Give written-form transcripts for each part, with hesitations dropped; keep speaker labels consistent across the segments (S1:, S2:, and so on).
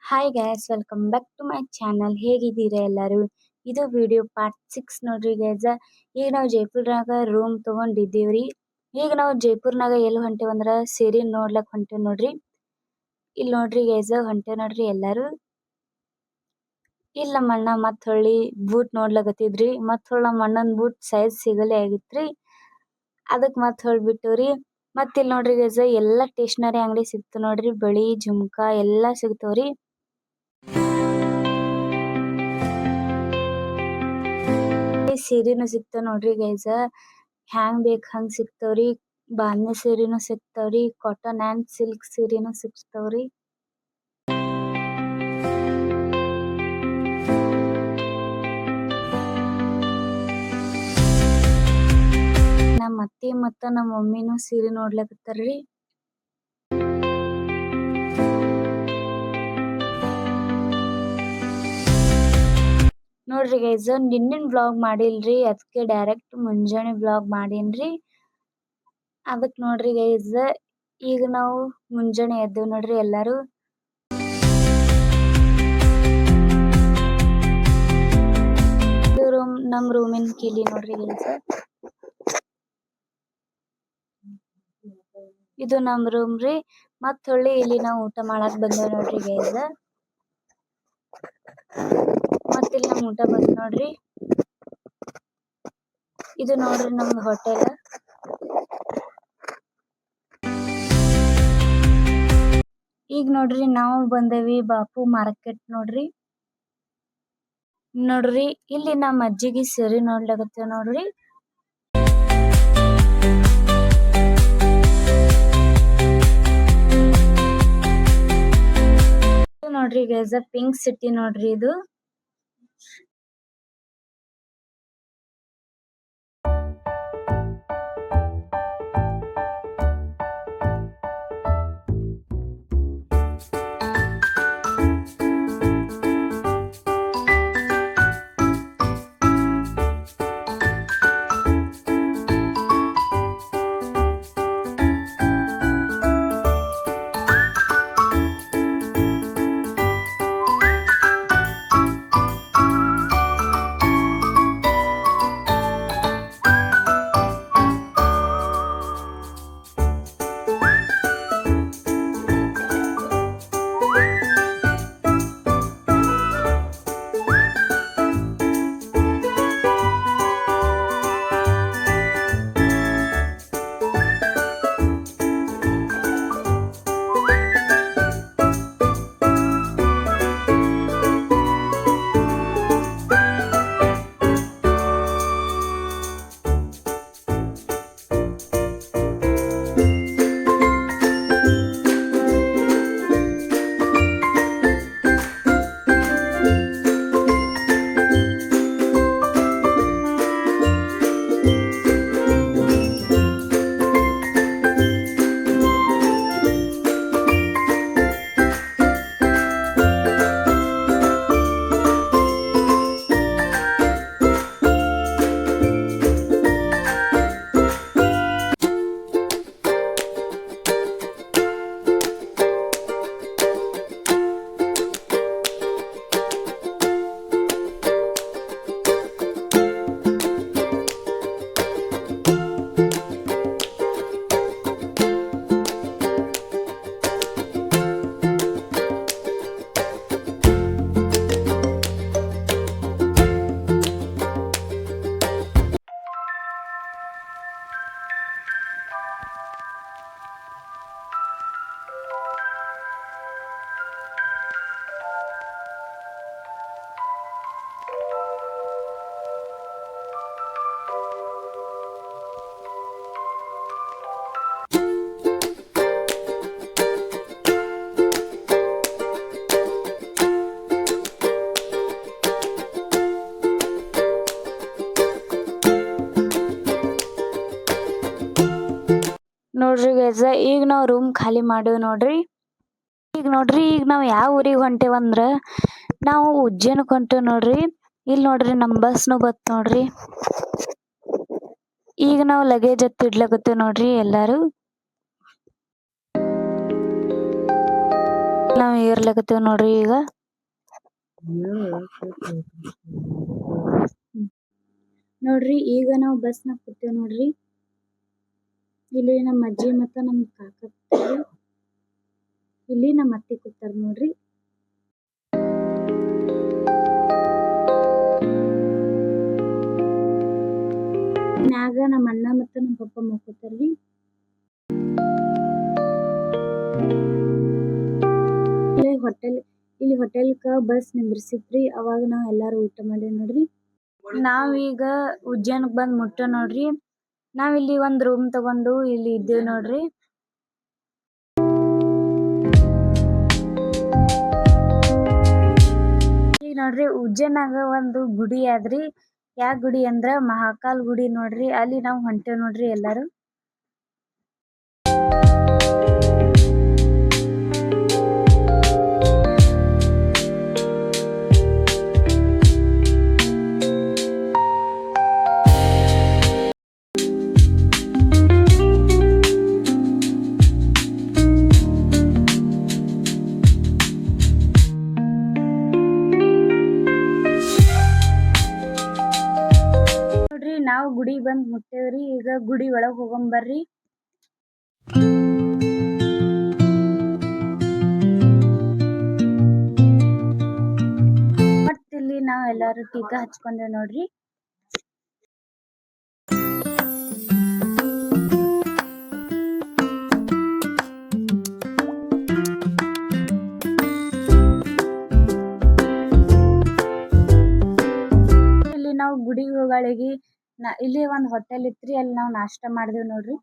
S1: Hi guys welcome back to my channel. ಹೇಗಿದ್ದೀರಾ ಎಲ್ಲರೂ? ಇದು ವಿಡಿಯೋ ಪಾರ್ಟ್ 6 ನೋಡ್ರಿ ಗೈಸ್. ಈಗ ನಾವು ಜೈಪುರ್ನಾಗ ರೂಮ್ ತಗೊಂಡಿದ್ದೀವ್ರಿ. ಈಗ ನಾವು ಜೈಪುರ್ನಾಗ ಎಲ್ಲಿ ಹೊಂಟೇವಂದ್ರ ಸೀರೆ ನೋಡ್ಲಕ್ ಹೊಂಟೇವ್ ನೋಡ್ರಿ. ಇಲ್ಲಿ ನೋಡ್ರಿ ಗೈಸ್ ಹೊಂಟೇವ್ ನೋಡ್ರಿ ಎಲ್ಲಾರು. ಇಲ್ಲಿ ನಮ್ಮ ಅಣ್ಣ ಮತ್ ಹೊಳ್ಳಿ ಬೂಟ್ ನೋಡ್ಲಕತ್ತಿದ್ರಿ. ಮತ್ ಹೊಳ್ಳಿ ನಮ್ಮ ಅಣ್ಣನ್ ಬೂಟ್ ಸೈಜ್ ಸಿಗಲ್ಲೇ ಆಗಿತ್ರಿ. ಅದಕ್ ಮತ್ ಹೊಳ್ಬಿಟ್ಟವ್ರಿ. ಮತ್ ಇಲ್ಲಿ ನೋಡ್ರಿ ಗೈಸ್ ಎಲ್ಲಾ ಸ್ಟೇಷನರಿ ಅಂಗಡಿ ಸಿಕ್ತು ನೋಡ್ರಿ. ಬಳಿ ಜುಮ್ಕಾ ಎಲ್ಲಾ ಸಿಗ್ತಾವ್ರಿ. ಸೀರೆನು ಸಿಗ್ತಾವ ನೋಡ್ರಿ ಗೈಸ್. ಹ್ಯಾಂಗ್ ಬೇಕ್ ಹಂಗ್ ಸಿಗ್ತಾವ್ರಿ. ಬಾಂಧಿ ಸೀರೆನು ಸಿಗ್ತಾವ್ರಿ. ಕಾಟನ್ ಅಂಡ್ ಸಿಲ್ಕ್ ಸೀರೆನು ಸಿಗ್ತಾವ್ರಿ. ನಮ್ಮ ಅತ್ತಿ ಮತ್ತ ನಮ್ಮ ಮಮ್ಮಿನೂ ಸೀರೆ ನೋಡ್ಲಕತ್ತಾರ್ರಿ. ನೋಡ್ರಿ ಗೈಸ್ ನಿನ್ನಿನ ಬ್ಲಾಗ್ ಮಾಡಿಲ್ರಿ, ಅದಕ್ಕೆ ಡೈರೆಕ್ಟ್ ಮುಂಜಾನೆ ಬ್ಲಾಗ್ ಮಾಡೀನ್ರಿ. ಅದಕ್ ನೋಡ್ರಿ ಗೈಸ್ ಈಗ ನಾವು ಮುಂಜಾನೆ ಎದ್ದೇವ್ ನೋಡ್ರಿ ಎಲ್ಲಾರು. ನಮ್ ರೂಮಿನ ಕೀಲಿ ನೋಡ್ರಿ ಗೈಸ್. ಇದು ನಮ್ ರೂಮ್ ರೀ. ಮತ್ ಹೊಳ್ಳಿ ಇಲ್ಲಿ ನಾವು ಊಟ ಮಾಡಕ್ ಬಂದೇವ್ ನೋಡ್ರಿ ಗೈಸ್. ಮತ್ ಇಲ್ಲಿ ನಮ್ ಊಟ ಬಂತ್ ನೋಡ್ರಿ. ಇದು ನೋಡ್ರಿ ನಮ್ದು ಹೋಟೆಲ್. ಈಗ ನೋಡ್ರಿ ನಾವು ಬಂದೇವಿ ಬಾಪು ಮಾರ್ಕೆಟ್ ನೋಡ್ರಿ. ನೋಡ್ರಿ ಇಲ್ಲಿ ನಮ್ಮ ಅಜ್ಜಿಗೆ ಸೀರೆ ನೋಡ್ಲಕತ್ತೇವ್ ನೋಡ್ರಿ. ನೋಡ್ರಿ ಗೈಸ್ ಪಿಂಕ್ ಸಿಟಿ ನೋಡ್ರಿ ಇದು. ನೋಡ್ರಿ ಗೈಸ್ ಈಗ ನಾವ್ ರೂಮ್ ಖಾಲಿ ಮಾಡೇವ್ ನೋಡ್ರಿ. ಈಗ ನಾವ್ ಯಾವ ಊರಿಗೆ ಹೊಂಟೇವಂದ್ರ ನಾವು ಉಜ್ಜೈನಕ್ ಹೊಂಟೇವ್ ನೋಡ್ರಿ. ಇಲ್ಲಿ ನೋಡ್ರಿ ನಮ್ ಬಸ್ನು ಬತ್ ನೋಡ್ರಿ. ಈಗ ನಾವ್ ಲಗೇಜ್ ಎತ್ತಿ ಇಡ್ಲಕತ್ತೇವ್ ನೋಡ್ರಿ ಎಲ್ಲಾರು. ನಾವ್ ಏರ್ಲಕತ್ತೇವ್ ನೋಡ್ರಿ ಈಗ. ನೋಡ್ರಿ ಈಗ ನಾವು ಬಸ್ನಾಗ ಕೂತೇವ್ ನೋಡ್ರಿ. ಇಲ್ಲಿ ನಮ್ಮ ಅಜ್ಜಿ ಮತ್ತ ನಮ್ ಕಾಕ ಕೂತಾರಿ. ಇಲ್ಲಿ ನಮ್ಮ ಅತ್ತಿ ಕೂತಾರ ನೋಡ್ರಿ. ಮ್ಯಾಗ ನಮ್ಮ ಅಣ್ಣ ಮತ್ತ ನಮ್ಮ ಪಪ್ಪ ಮಕ್ಕೋತಾರ್ರಿ. ಇಲ್ಲಿ ಹೋಟೆಲ್ಕ ಬಸ್ ನಿಂದ್ರಸಿತ್ರಿ. ಅವಾಗ ನಾವ್ ಎಲ್ಲಾರು ಊಟ ಮಾಡೇವ್ ನೋಡ್ರಿ. ನಾವೀಗ ಉಜ್ಜೈನ್ಗ್ ಬಂದ್ ಮುಟ್ಟೇವ್ ನೋಡ್ರಿ. ನಾವಿಲ್ಲಿ ಒಂದ್ ರೂಮ್ ತಗೊಂಡು ಇಲ್ಲಿ ಇದ್ದೇವ್ ನೋಡ್ರಿ. ಈಗ ನೋಡ್ರಿ ಉಜ್ಜೈನಾಗ ಒಂದು ಗುಡಿ ಆದ್ರಿ. ಯಾ ಗುಡಿ ಅಂದ್ರ ಮಹಾಕಾಲ್ ಗುಡಿ ನೋಡ್ರಿ. ಅಲ್ಲಿ ನಾವ್ ಹೊಂಟೇವ್ ನೋಡ್ರಿ ಎಲ್ಲಾರು. ನೋಡ್ರಿ ನಾವು ಗುಡಿ ಬಂದ್ ಮುಟ್ಟೇವ್ರಿ. ಈಗ ಗುಡಿ ಒಳಗ್ ಹೋಗೋಣ ಬರ್ರಿ. ಮತ್ತಿಲ್ಲಿ ನಾವ್ ಎಲ್ಲಾರು ಟೀಕಾ ಹಚ್ಕೊಂಡೇವ್ ನೋಡ್ರಿ. ಇಲ್ಲಿ ನಾವು ಗುಡಿ ಹೋಗಳಿಗೆ ಇಲ್ಲಿ ಒಂದ್ ಹೋಟೆಲ್ ಇತ್ರಿ. ಅಲ್ಲಿ ನಾವ್ ನಾಷ್ಟ ಮಾಡಿದೇವ್ ನೋಡ್ರಿ.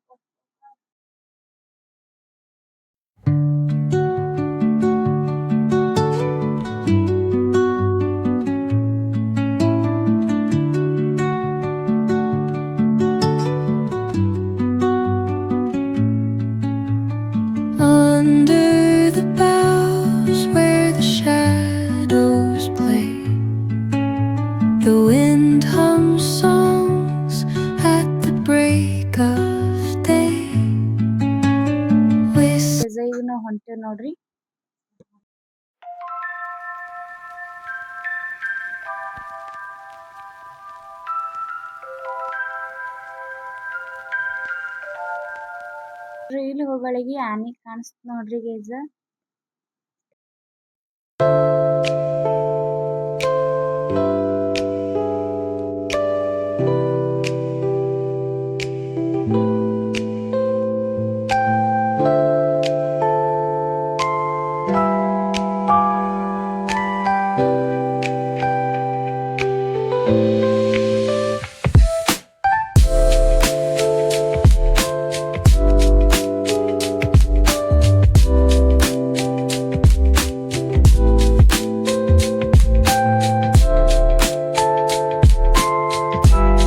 S2: Under the boughs where the shadows play, the wind hums songs at the break of day.
S1: ಈಗ ನಾವ್ ಹೊಂಟೇವ್ ನೋಡ್ರಿ. ಇಲ್ಲಿ ಹೋಗಳಿಗೆ ಆನಿ ಕಾಣಿಸ್ತ ನೋಡ್ರಿ ಗೈಸ.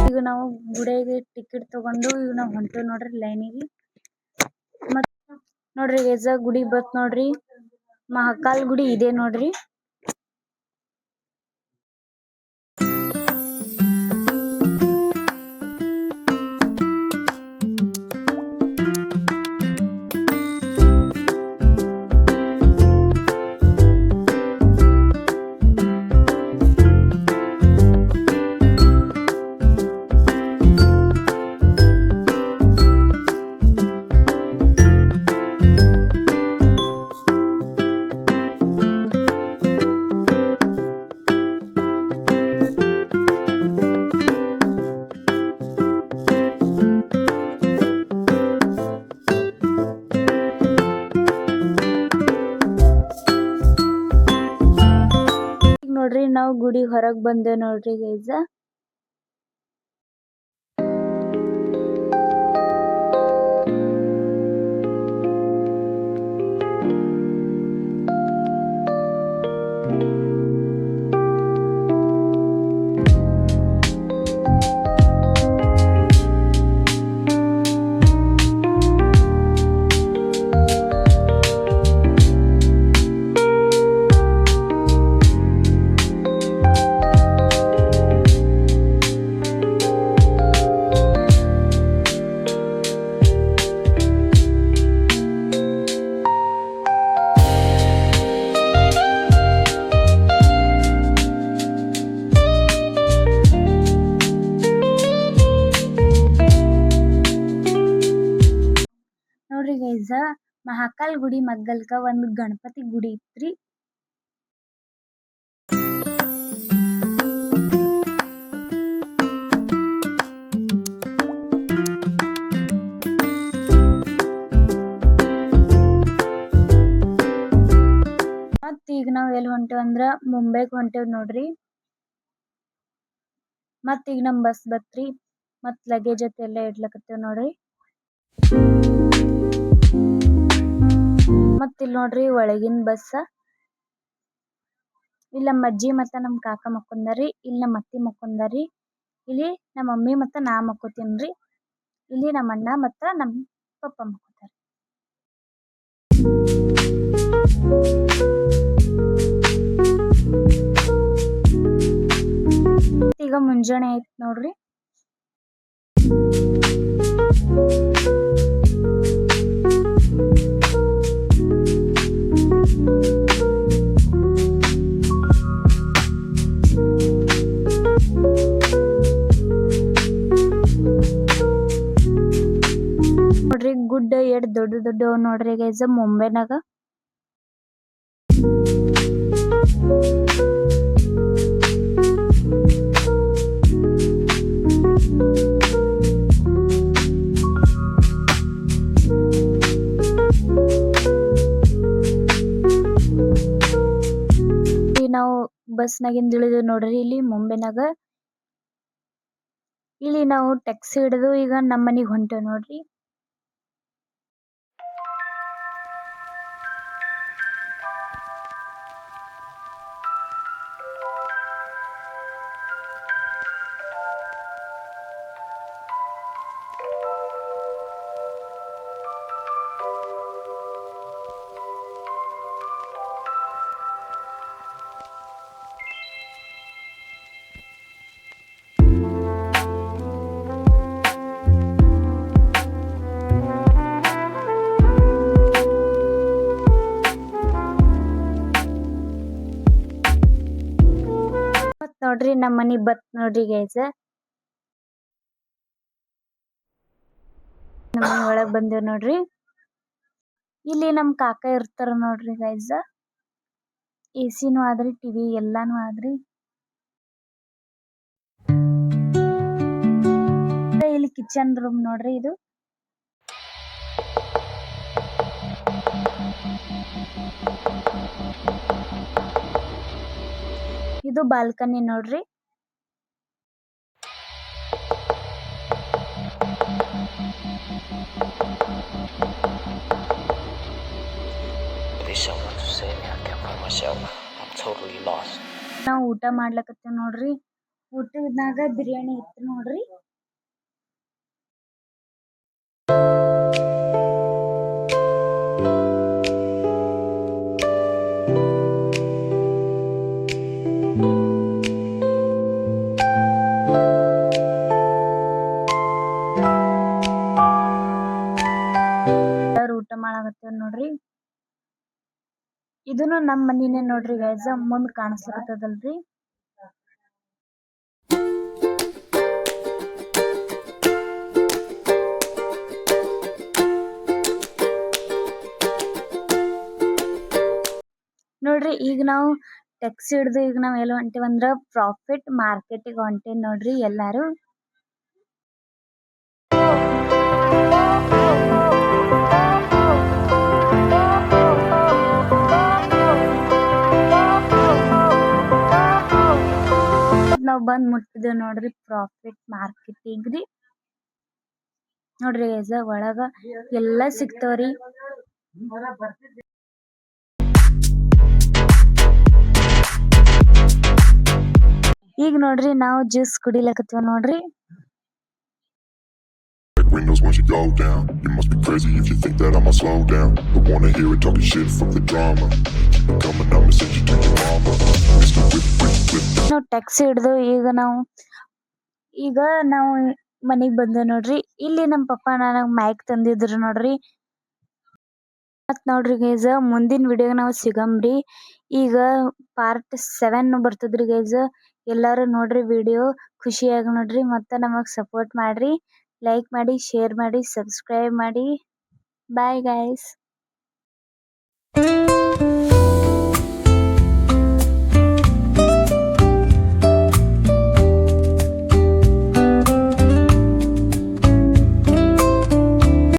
S1: ಈಗ ನಾವು ಗುಡಿಗೆ ಟಿಕೆಟ್ ತಗೊಂಡು ಈಗ ನಾವ್ ಹೊಂಟೇವ್ ನೋಡ್ರಿ ಲೈನಿಗೆ. ಮತ್ ನೋಡ್ರಿ ಗೈಸ ಗುಡಿ ಬತ್ ನೋಡ್ರಿ. ಮಹಾಕಾಲ್ ಗುಡಿ ಇದೆ ನೋಡ್ರಿ. ನೋಡ್ರಿ ನಾವು ಗುಡಿ ಹೊರಗ್ ಬಂದೇವ್ ನೋಡ್ರಿ ಗೈಸ. ಮಹಾಕಾಲ್ ಗುಡಿ ಮಗ್ಗಲ್ಕ ಒಂದು ಗಣಪತಿ ಗುಡಿ ಇತ್ರಿ. ಮತ್ ಈಗ ನಾವ್ ಎಲ್ಲಿ ಹೊಂಟೇವ್ ಅಂದ್ರ ಮುಂಬೈಗ್ ಹೊಂಟೇವ್ ನೋಡ್ರಿ. ಮತ್ ಈಗ ನಮ್ ಬಸ್ ಬತ್ರಿ. ಮತ್ ಲಗೇಜ್ ಅತ್ ಎಲ್ಲ ಇಡ್ಲಕತ್ತೇವ್ ನೋಡ್ರಿ. ಮತ್ ಇಲ್ಲಿ ನೋಡ್ರಿ ಒಳಗಿನ್ ಬಸ್. ಇಲ್ಲಿ ನಮ್ಮ ಅಜ್ಜಿ ಮತ್ತ ನಮ್ ಕಾಕ ಮಕ್ಕೊಂದಾರಿ. ಇಲ್ಲಿ ನಮ್ಮ ಅತ್ತಿ ಮಕ್ಕೊಂದಾರಿ. ಇಲ್ಲಿ ನಮ್ಮ ಮಮ್ಮಿ ಮತ್ತ ನಾ ಮಕ್ಕೋತೀನ್ರಿ. ಇಲ್ಲಿ ನಮ್ಮ ಅಣ್ಣ ಮತ್ತ ನಮ್ ಪಪ್ಪ ಮಕ್ಕೋತಾರ. ಈಗ ಮುಂಜಾನೆ ಆಯ್ತ್ ನೋಡ್ರಿ. ನೋಡ್ರಿ ಗುಡ್ಡ ಎಷ್ಟ್ ದೊಡ್ಡ ದೊಡ್ಡ ನೋಡ್ರಿ ಗೈಸ್ ಮುಂಬೈನಾಗ. ನಾವು ಬಸ್ನಾಗಿಂದ ಇಳಿದು ನೋಡ್ರಿ ಇಲ್ಲಿ ಮುಂಬೈನಾಗ. ಇಲ್ಲಿ ನಾವು ಟ್ಯಾಕ್ಸಿ ಹಿಡಿದು ಈಗ ನಮ್ಮ ಮನಿಗ್ ಹೊಂಟೇವ್ ನೋಡ್ರಿ. ಮತ್ ನೋಡ್ರಿ ನಮ್ಮ ಮನಿ ಬತ್ ನೋಡ್ರಿ ಗೈಸ್. ನಮ್ಮ ಮನಿ ಒಳಗ್ ಬಂದೇವ್ ನೋಡ್ರಿ. ಇಲ್ಲಿ ನಮ್ ಕಾಕ ಇರ್ತಾರ ನೋಡ್ರಿ ಗೈಸ್. ಎಸಿನೂ ಆದ್ರಿ ಟಿವಿ ಎಲ್ಲಾನು ಆದ್ರಿ. ಇಲ್ಲಿ ಕಿಚನ್ ರೂಮ್ ನೋಡ್ರಿ ಇದು. ಇದು ಬಾಲ್ಕನಿ ನೋಡ್ರಿ.
S3: Please someone to save me. I can't find myself. I'm totally lost.
S1: ನಾವು ಊಟ ಮಾಡ್ಲಕತ್ತೇವ್ ನೋಡ್ರಿ. ಊಟದಾಗ ಬಿರಿಯಾನಿ ಇತ್ತು ನೋಡ್ರಿ. ಊಟ ಮಾಡಕತ್ತೇವ್ ನೋಡ್ರಿ. ಇದನ್ನು ನಮ್ ಮನಿನೇ ನೋಡ್ರಿ ಗೈಸ್. ಮುಂದ್ ಕಾಣಿಸ್ಲಕತ್ತದಲ್ರಿ. ನೋಡ್ರಿ ಈಗ ನಾವು ಟ್ಯಾಕ್ಸಿ ಹಿಡ್ದು ಈಗ ನಾವ್ ಎಲ್ಲಿ ಹೊಂಟೇವ್ ಅಂದ್ರ ಪ್ರಾಫಿಟ್ ಮಾರ್ಕೆಟಿಗೆ ಹೊಂಟೇವ್ ನೋಡ್ರಿ ಎಲ್ಲಾರು. ನಾವ್ ಬಂದ್ ಮುಟ್ಟಿದೇವ್ ನೋಡ್ರಿ ಪ್ರಾಫಿಟ್ ಮಾರ್ಕೆಟಿಗ್ರಿ. ನೋಡ್ರಿ ಗೈಸ್ ಒಳಗ ಎಲ್ಲಾ ಸಿಗ್ತಾವ್ರಿ. ಈಗ ನೋಡ್ರಿ ನಾವು ಜ್ಯೂಸ್ ಕುಡಿಲಕತ್ತೀವ್ ನೋಡ್ರಿ.
S4: Windows once you go down. You must be crazy if you think that I'ma slow down. Don't wanna hear it talking shit from the drama. Keep it coming, I'ma send you to your mama. Mr. Whip, whip, whip.
S1: ನಾವು taxi ಹಿಡ್ದು ಈಗ ನಾವು ಮನಿಗ್ ಬಂದೇವ್ ನೋಡ್ರಿ. ಇಲ್ಲಿ ನಮ್ ಪಪ್ಪ ನನಗ್ mic ತಂದಿದ್ರು ನೋಡ್ರಿ. ಮತ್ ನೋಡ್ರಿ ಗೈಸ್ ಮುಂದಿನ ವಿಡಿಯೋಗ ನಾವು ಸಿಗಮ್ರಿ. ಈಗ ಪಾರ್ಟ್ 7 ಬರ್ತದ್ರಿ ಗೈಸ್. ಎಲ್ಲಾರು ನೋಡ್ರಿ ವಿಡಿಯೋ ಖುಷಿಯಾಗಿ ನೋಡ್ರಿ. ಮತ್ತ ನಮಗ್ ಸಪೋರ್ಟ್ ಮಾಡ್ರಿ. ಲೈಕ್ ಮಾಡಿ, ಶೇರ್ ಮಾಡಿ, ಸಬ್ಸ್ಕ್ರೈಬ್ ಮಾಡಿ. Bye guys.